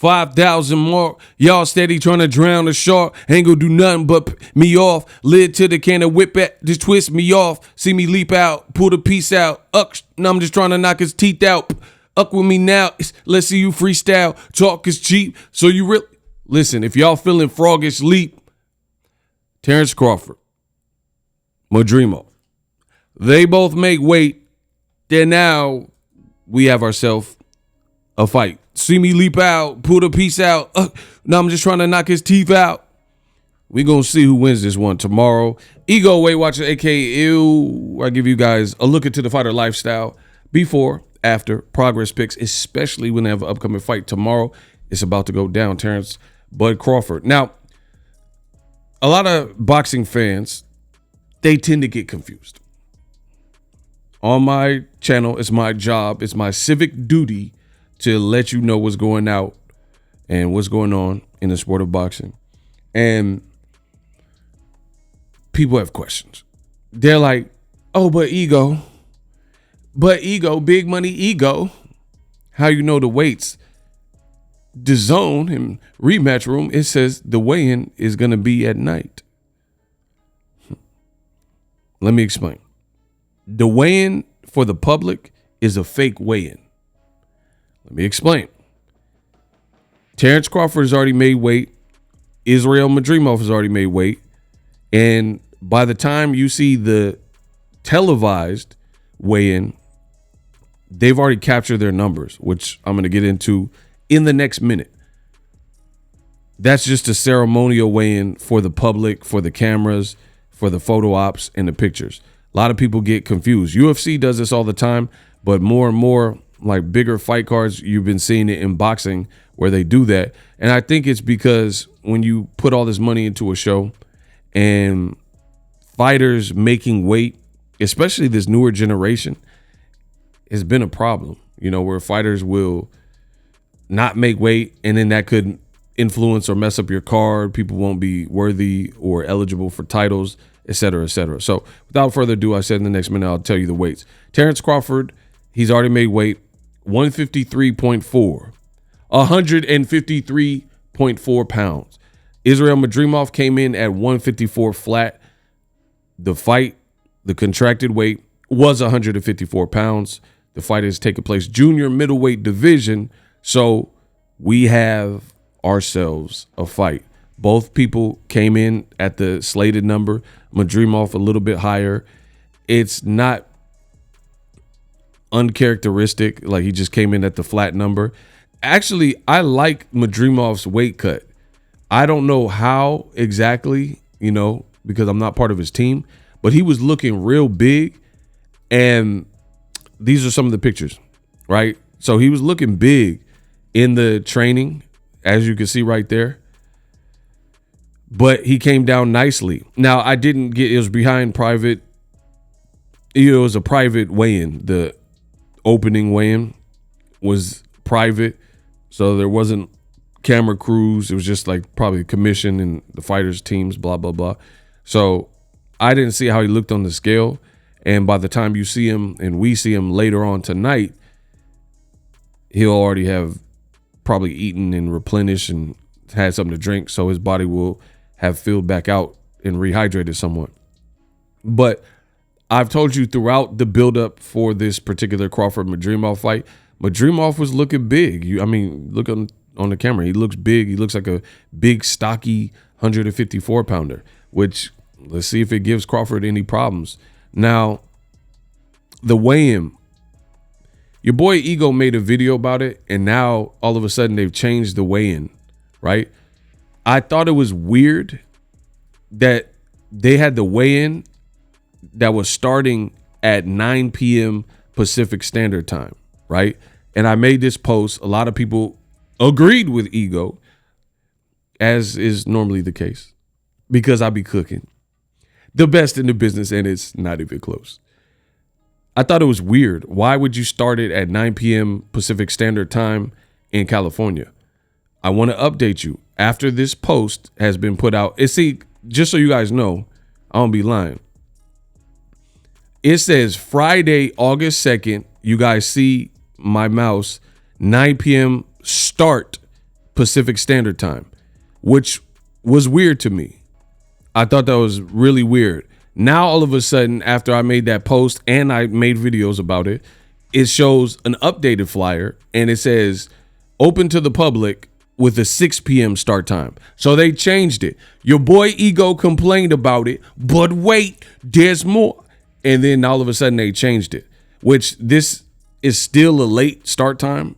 5,000 more. Y'all steady trying to drown the shark. Ain't gonna do nothing but me off. Lid to the can of whip it, just twist me off. See me leap out, pull the piece out. Now I'm just trying to knock his teeth out. Up with me now. Let's see you freestyle. Talk is cheap. So you really listen. If y'all feeling froggish leap, Terence Crawford, Madrimov, they both make weight. Then now we have ourselves a fight. See me leap out, pull the piece out. Now I'm just trying to knock his teeth out. We gonna see who wins this one tomorrow. Ego Weight Watcher, aka I give you guys a look into the fighter lifestyle before, after, progress picks, especially when they have an upcoming fight tomorrow. It's about to go down. Terence Bud Crawford. Now, a lot of boxing fans, they tend to get confused. On my channel, it's my job, it's my civic duty to let you know what's going out and what's going on in the sport of boxing. And people have questions. They're like, oh, but ego, big money ego. How you know the weights? The zone and rematch room, it says the weigh-in is going to be at night. Let me explain. The weigh-in for the public is a fake weigh-in. Let me explain. Terence Crawford has already made weight. Israil Madrimov has already made weight. And by the time you see the televised weigh-in, they've already captured their numbers, which I'm going to get into in the next minute. That's just a ceremonial weigh-in for the public, for the cameras, for the photo ops and the pictures. A lot of people get confused. UFC does this all the time, but more and more, like bigger fight cards, you've been seeing it in boxing where they do that. And I think it's because when you put all this money into a show and fighters making weight, especially this newer generation, has been a problem, where fighters will not make weight, and then that could influence or mess up your card. People won't be worthy or eligible for titles, et cetera, et cetera. So without further ado, I said in the next minute, I'll tell you the weights. Terence Crawford, he's already made weight, 153.4, 153.4 pounds. Israil Madrimov came in at 154 flat. The fight, the contracted weight, was 154 pounds. The fight is taking place junior middleweight division. So we have ourselves a fight. Both people came in at the slated number. Madrimov a little bit higher. It's not uncharacteristic, like he just came in at the flat number. Actually, I like Madrimov's weight cut. I don't know how exactly, because I'm not part of his team, but he was looking real big. And these are some of the pictures, right? So he was looking big in the training, as you can see right there. But he came down nicely. Now, I didn't get, it was behind private. It was a private weigh-in. The opening weigh-in was private. So there wasn't camera crews. It was just like probably commission and the fighters' teams, blah, blah, blah. So I didn't see how he looked on the scale. And by the time you see him and we see him later on tonight, he'll already have probably eaten and replenished and had something to drink. So his body will have filled back out and rehydrated somewhat. But I've told you throughout the buildup for this particular Crawford-Madrimov fight, Madrimov was looking big. Look on the camera. He looks big. He looks like a big, stocky 154-pounder, which let's see if it gives Crawford any problems. Now, the weigh-in, your boy Ego made a video about it, and now all of a sudden they've changed the weigh-in, right? I thought it was weird that they had the weigh-in that was starting at 9 p.m. Pacific Standard Time, right? And I made this post. A lot of people agreed with Ego, as is normally the case, because I be cooking. The best in the business, and it's not even close. I thought it was weird. Why would you start it at 9 p.m. Pacific Standard Time in California? I want to update you. After this post has been put out, just so you guys know, I don't be lying. It says Friday, August 2nd. You guys see my mouse, 9 p.m. start Pacific Standard Time, which was weird to me. I thought that was really weird. Now, all of a sudden, after I made that post and I made videos about it, it shows an updated flyer and it says open to the public with a 6 p.m. start time. So they changed it. Your boy Ego complained about it, but wait, there's more. And then all of a sudden they changed it, which this is still a late start time.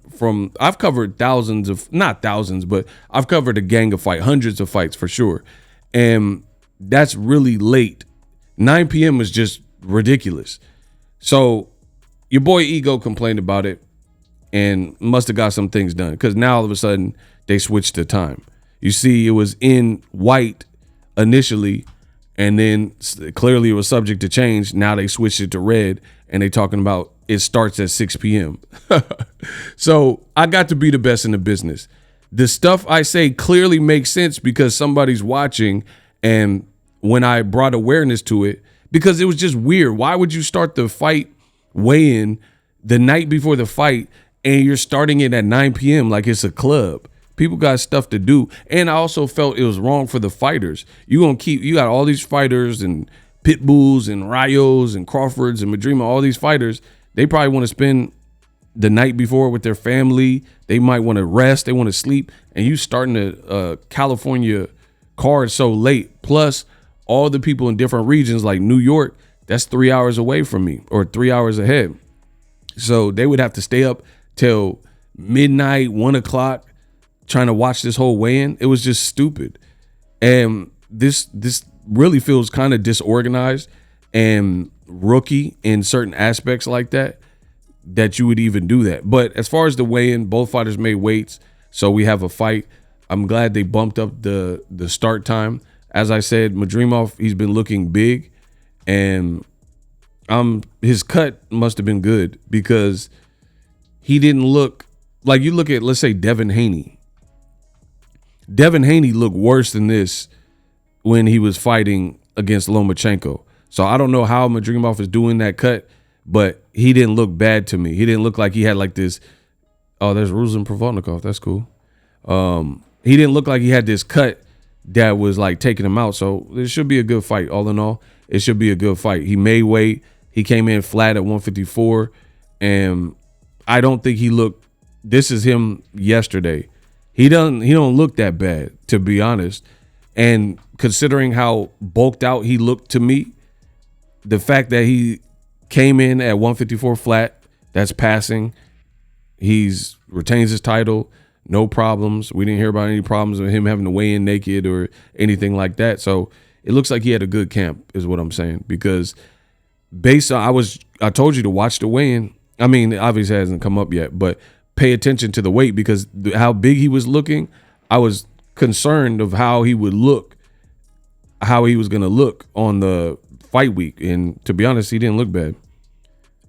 I've covered not thousands, but I've covered a gang of hundreds of fights for sure. And that's really late. 9 p.m. is just ridiculous. So your boy Ego complained about it and must have got some things done, because now all of a sudden they switched the time. You see, it was in white initially, and then clearly it was subject to change. Now they switched it to red, and they talking about it starts at 6 p.m. So I got to be the best in the business. The stuff I say clearly makes sense because somebody's watching, and when I brought awareness to it, because it was just weird. Why would you start the fight weigh-in the night before the fight and you're starting it at 9 p.m. like it's a club? People got stuff to do. And I also felt it was wrong for the fighters. You got all these fighters and Pitbulls and Rayos and Crawfords and Madrimov, all these fighters. They probably want to spend the night before with their family. They might want to rest. They want to sleep. And you starting a California card so late. Plus all the people in different regions like New York, that's 3 hours away from me, or 3 hours ahead. So they would have to stay up till midnight, 1 o'clock, trying to watch this whole weigh-in. It was just stupid. And this really feels kind of disorganized and rookie in certain aspects like that you would even do that. But as far as the weigh-in, both fighters made weights, so we have a fight. I'm glad they bumped up the start time. As I said, Madrimov, he's been looking big, and his cut must have been good, because he didn't look like, you look at, let's say, Devin Haney. Devin Haney looked worse than this when he was fighting against Lomachenko. So I don't know how Madrimov is doing that cut, but he didn't look bad to me. He didn't look like he had like this. Oh, there's Ruslan Provodnikov. That's cool. He didn't look like he had this cut that was like taking him out. So it should be a good fight. All in all, it should be a good fight. He made weight. He came in flat at 154, and I don't think he looked. This is him yesterday. He don't look that bad, to be honest. And considering how bulked out he looked to me, the fact that he came in at 154 flat, that's passing. He's retains his title, no problems. We didn't hear about any problems with him having to weigh in naked or anything like that. So it looks like he had a good camp, is what I'm saying. Because based on, I told you to watch the weigh-in. I mean, obviously it hasn't come up yet, but pay attention to the weight, because how big he was looking, I was concerned of how he would look, how he was going to look on the fight week. And to be honest, he didn't look bad.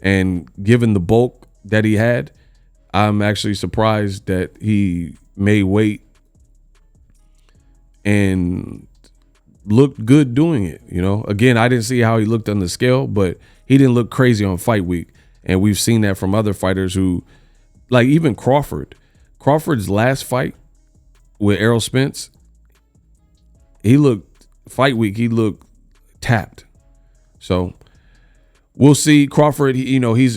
And given the bulk that he had, I'm actually surprised that he made weight and looked good doing it. You know, again, I didn't see how he looked on the scale, but he didn't look crazy on fight week. And we've seen that from other fighters who, like even Crawford's last fight with Errol Spence, fight week, he looked tapped. So we'll see. Crawford,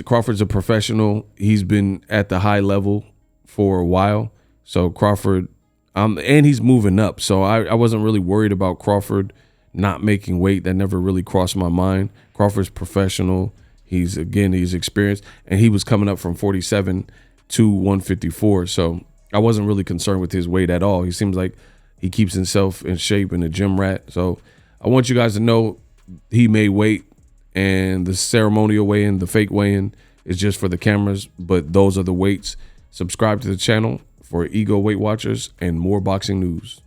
Crawford's a professional. He's been at the high level for a while. So Crawford, and he's moving up. So I wasn't really worried about Crawford not making weight. That never really crossed my mind. Crawford's professional. He's experienced, and he was coming up from 47 to 154. So I wasn't really concerned with his weight at all. He seems like he keeps himself in shape and a gym rat. So I want you guys to know he made weight, and the ceremonial weigh-in, the fake weigh-in, is just for the cameras, but those are the weights. Subscribe to the channel for Ego Weight Watchers and more boxing news.